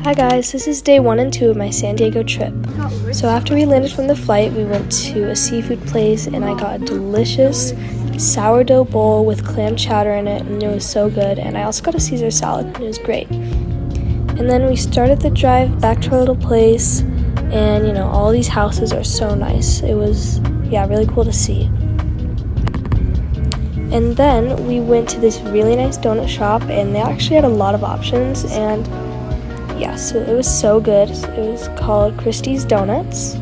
Hi guys, this is day 1 and 2 of my San Diego trip. So after we landed from the flight, we went to a seafood place and I got a delicious sourdough bowl with clam chowder in it, and it was so good. And I also got a Caesar salad and it was great. And then we started the drive back to our little place, and all these houses are so nice. It was really cool to see. And then we went to this really nice donut shop and they actually had a lot of options, and so it was so good. It was called Christie's Donuts.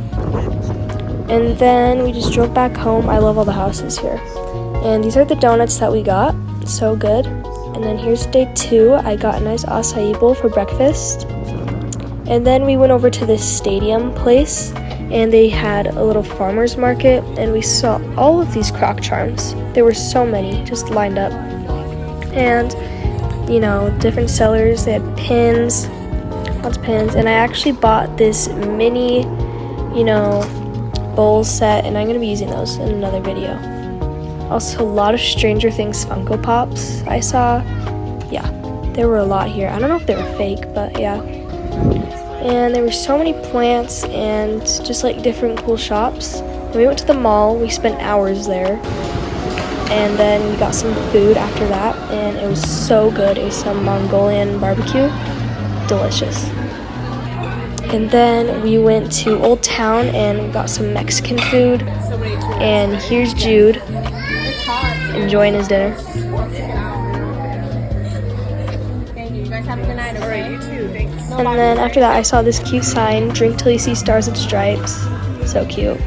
And then we just drove back home. I love all the houses here. And these are the donuts that we got. So good. And then here's day 2. I got a nice acai bowl for breakfast. And then we went over to this stadium place and they had a little farmer's market, and we saw all of these crock charms. There were so many just lined up. And different sellers, they had pins, lots of pins, and I actually bought this mini, bowl set, and I'm going to be using those in another video. Also, a lot of Stranger Things Funko Pops I saw. There were a lot here. I don't know if they were fake, but and there were so many plants and just like different cool shops. And we went to the mall. We spent hours there, and then we got some food after that, and it was so good. It was some Mongolian barbecue. Delicious. And then we went to Old Town and got some Mexican food. And here's Jude enjoying his dinner. Thank you. You guys have a good night. All right, you too. Thanks. And then after that, I saw this cute sign, "Drink till you see stars and stripes." So cute.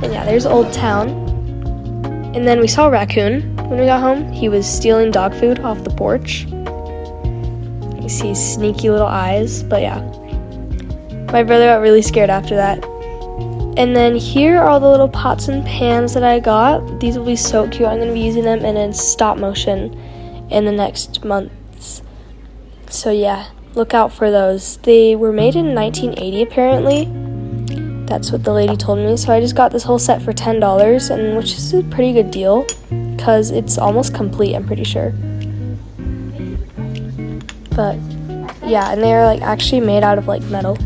And there's Old Town. And then we saw a raccoon when we got home. He was stealing dog food off the porch. You see sneaky little eyes, but my brother got really scared after that. And then here are all the little pots and pans that I got. These will be so cute. I'm going to be using them in stop motion in the next months. So look out for those. They were made in 1980 apparently. That's what the lady told me. So I just got this whole set for $10, and which is a pretty good deal because it's almost complete, I'm pretty sure. But and they're actually made out of metal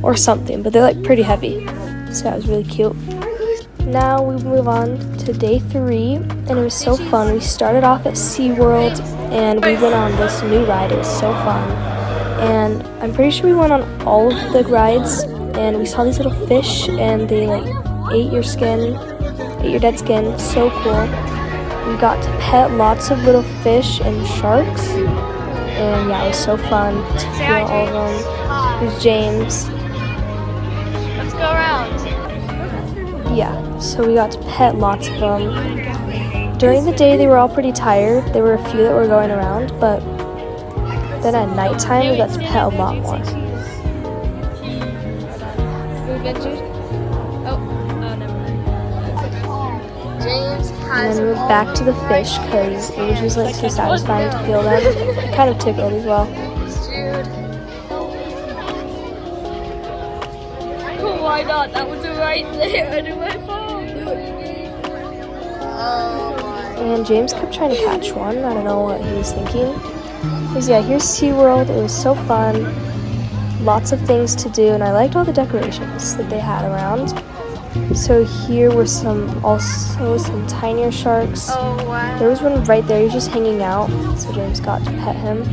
or something, but they're pretty heavy. So that was really cute. Now we move on to day 3, and it was so fun. We started off at SeaWorld and we went on this new ride. It was so fun. And I'm pretty sure we went on all of the rides, and we saw these little fish and they ate your dead skin. So cool. We got to pet lots of little fish and sharks. And it was so fun to feel all of them. Here's James. Let's go around. So we got to pet lots of them. During the day, they were all pretty tired. There were a few that were going around, but then at nighttime, we got to pet a lot more. James And then we went back to the fish because it was just so satisfying to feel them. It kind of tickled as well. Oh my god, that was right there under my phone. And James kept trying to catch one. I don't know what he was thinking. Because here's SeaWorld. It was so fun. Lots of things to do, and I liked all the decorations that they had around. So here were some tinier sharks. Oh wow. There was one right there. He was just hanging out, so James got to pet him.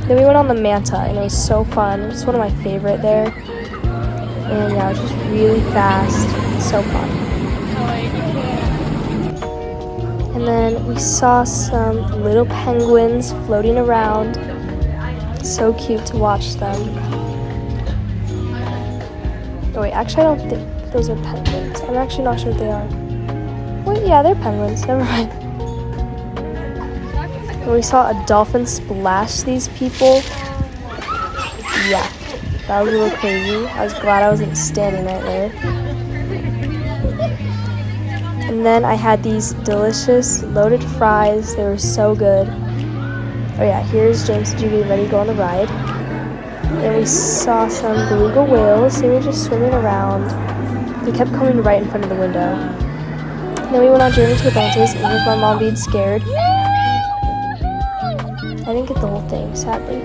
Then we went on the manta, and it was so fun. It's one of my favorite there. And it was just really fast. So fun. And then we saw some little penguins floating around. So cute to watch them. Oh wait, actually I don't think those are penguins. I'm actually not sure what they are. Wait, they're penguins. Never mind. And we saw a dolphin splash these people. That was a little crazy. I was glad I wasn't standing right there. And then I had these delicious loaded fries. They were so good. Oh here's James and Judy ready to go on the ride. And we saw some beluga whales. They were just swimming around. They kept coming right in front of the window. And then we went on Journey to Atlantis, and here's my mom being scared. I didn't get the whole thing, sadly.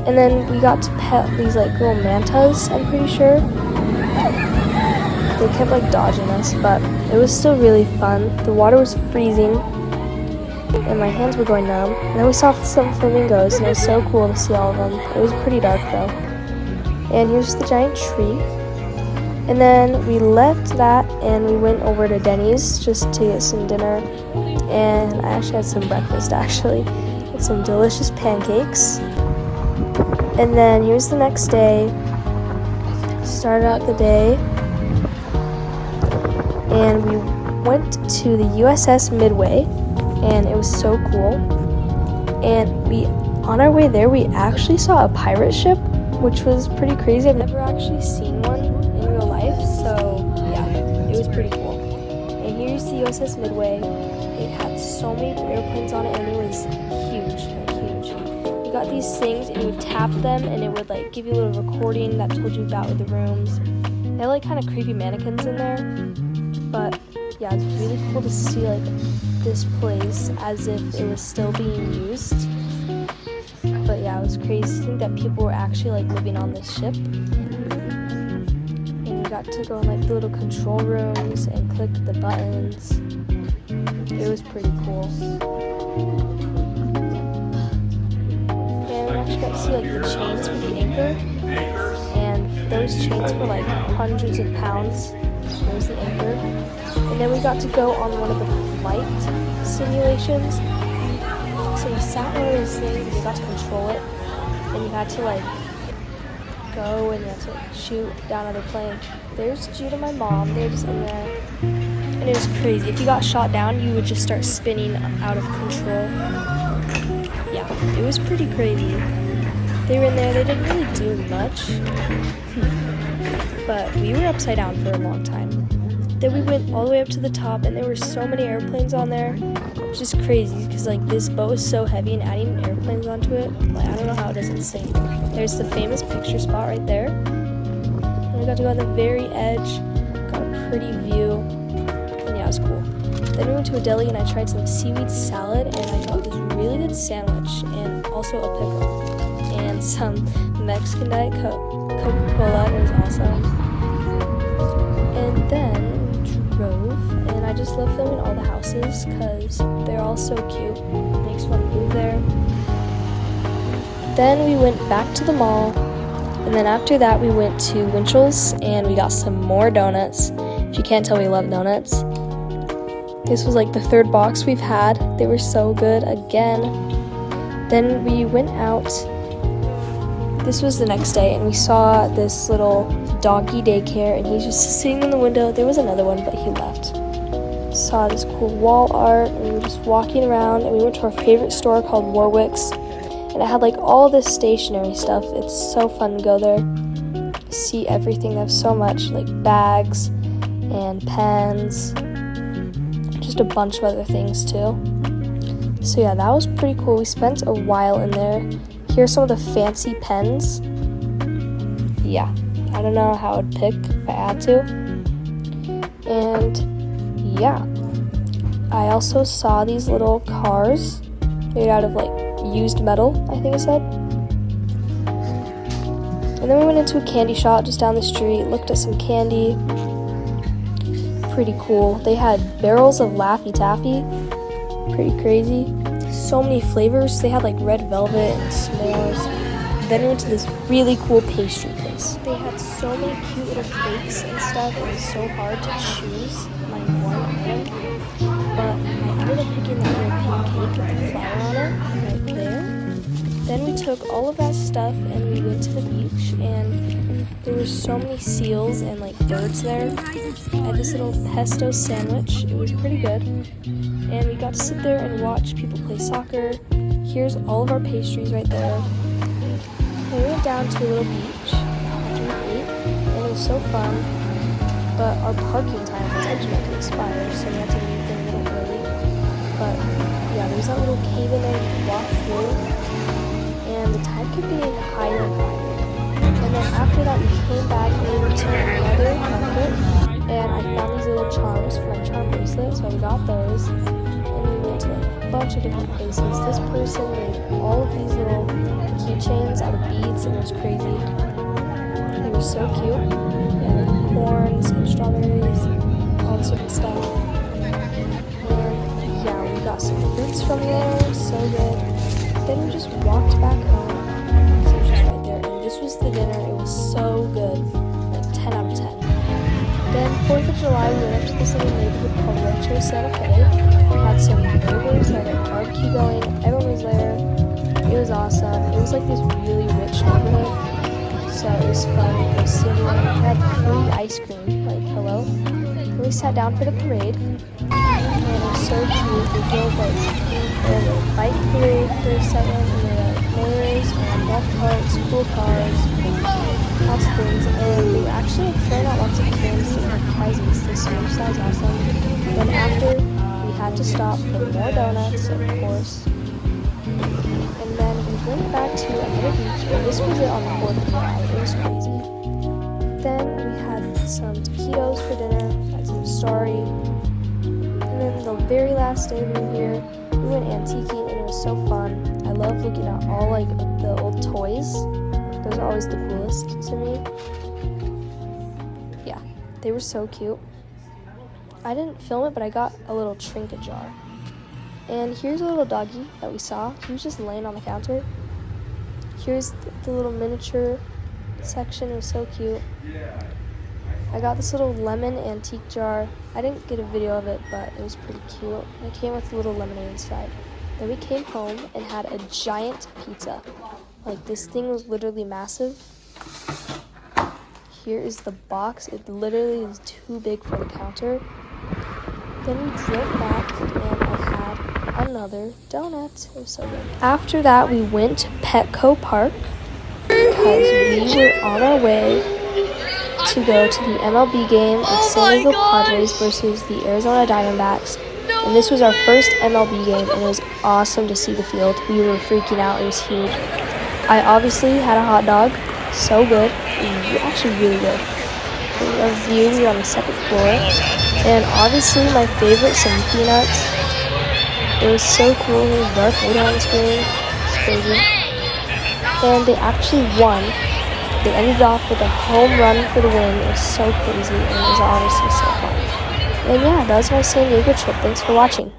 And then we got to pet these like little mantas, I'm pretty sure. They kept like dodging us, but it was still really fun. The water was freezing and my hands were going numb. And then we saw some flamingos and it was so cool to see all of them. It was pretty dark though. And here's the giant tree. And then we left that and we went over to Denny's just to get some dinner. And I actually had some breakfast actually. With some delicious pancakes. And then here's the next day. Started out the day. And we went to the USS Midway. And it was so cool. And on our way there, we actually saw a pirate ship, which was pretty crazy. I've never actually seen one in real life, so yeah, it was pretty cool. And here's the USS Midway. It had so many airplanes on it, and it was huge, like huge. You got these things, and you would tap them, and it would like give you a little recording that told you about the rooms. They had like kind of creepy mannequins in there, but yeah, it's really cool to see like this place as if it was still being used. But yeah, it was crazy to think that people were actually like living on this ship. And we got to go in like the little control rooms and click the buttons. It was pretty cool. And we actually got to see like the chains for the anchor. And those chains were like hundreds of pounds. There's the anchor. And then we got to go on one of the flight simulations. So you sat on one of those things and you got to control it. And you had to like go and you had to like, shoot down another plane. There's Jude and my mom. They're just in there. And it was crazy. If you got shot down, you would just start spinning out of control. Yeah, it was pretty crazy. They were in there. They didn't really do much. But we were upside down for a long time. Then we went all the way up to the top, and there were so many airplanes on there. It's just crazy because like this boat is so heavy, and adding airplanes onto it, like I don't know how it doesn't sink. There's the famous picture spot right there. And we got to go on the very edge, got a pretty view, and yeah, it was cool. Then we went to a deli, and I tried some seaweed salad, and I got this really good sandwich, and also a pickle, and some Mexican Diet Coca-Cola. It was awesome. And then drove, and I just love filming all the houses because they're all so cute. It makes fun to move there. Then we went back to the mall, and then after that we went to Winchell's and we got some more donuts. If you can't tell, we love donuts. This was like the third box we've had. They were so good again. Then we went out. This was the next day, and we saw this little doggy daycare, and he's just sitting in the window. There was another one, but he left. Saw this cool wall art, and we were just walking around, and we went to our favorite store called Warwick's, and it had like all this stationery stuff. It's so fun to go there, see everything. They have so much, like bags and pens, just a bunch of other things too. So yeah, that was pretty cool. We spent a while in there. Here's some of the fancy pens. Yeah, I don't know how I'd pick if I had to. And yeah, I also saw these little cars made out of like used metal, I think it said. And then we went into a candy shop just down the street, looked at some candy. Pretty cool. They had barrels of Laffy Taffy. Pretty crazy. So many flavors. They had like red velvet and s'mores. Then we went to this really cool pastry place. They had so many cute little cakes and stuff. It was so hard to choose my one item. But I ended up picking that little pink cake with the flower on it right there. Then we took all of that stuff and we went to the beach, and there were so many seals and like birds there. I had this little pesto sandwich. It was pretty good. And we got to sit there and watch people play soccer. Here's all of our pastries right there. And we went down to a little beach after we ate, and it was so fun. But our parking time was actually about to expire, so we had to leave them a little early. But yeah, there's that little cave in there you can walk through, and the tide kept getting higher and higher. And then after that, we came back and we went to another market, and I found these little charms for my charm bracelet, so we got those. And we went to like a bunch of different places. This person made all of these little keychains out of beads, and it was crazy. They were so cute. And corns and strawberries, all this different stuff. And yeah, we got some fruits from there, so good. Then we just walked back home. So it was just right there. And this was the dinner. It was so good. Like 10 out of 10. Then 4th of July, we went up to this little neighborhood called Rancho Santa Fe. We had some burgers, had a barbecue going. Everyone was there. It was awesome. It was like this really rich neighborhood. So it was fun to go see everyone. We had free ice cream. Like, hello. Then we sat down for the parade. And it was so cute. We drove like a bike parade for a second. And there were like mayor's and golf carts, cool cars, lots of things. And we were actually throwing out lots of candies and prizes this year, so that was awesome. Then after, we had to stop for more donuts, of course. And then we went back to another beach, and this was it on the 4th of July. It was crazy. Then we had some taquitos for dinner, had some Starry. And then the very last day we were here, we went antiquing, and it was so fun. I love looking at all like the old toys. Those are always the coolest to me. Yeah, they were so cute. I didn't film it, but I got a little trinket jar. And here's a little doggy that we saw. He was just laying on the counter. Here's the little miniature section. It was so cute. I got this little lemon antique jar. I didn't get a video of it, but it was pretty cute. It came with a little lemonade inside. Then we came home and had a giant pizza. Like, this thing was literally massive. Here is the box. It literally is too big for the counter. Then we drove back and I had another donut. It was so good. After that, we went to Petco Park because we were on our way to go to the MLB game of San Diego Padres versus the Arizona Diamondbacks. And this was our first MLB game, and it was awesome to see the field. We were freaking out. It was huge. I obviously had a hot dog. So good. Actually really good. Our view, we were on the second floor. And obviously my favorite, some peanuts. It was so cool. There was Darth Vader on the screen. It's crazy. And they actually won. They ended off with a home run for the win. It was so crazy, and it was honestly so fun. And yeah, that was my San Diego trip. Thanks for watching.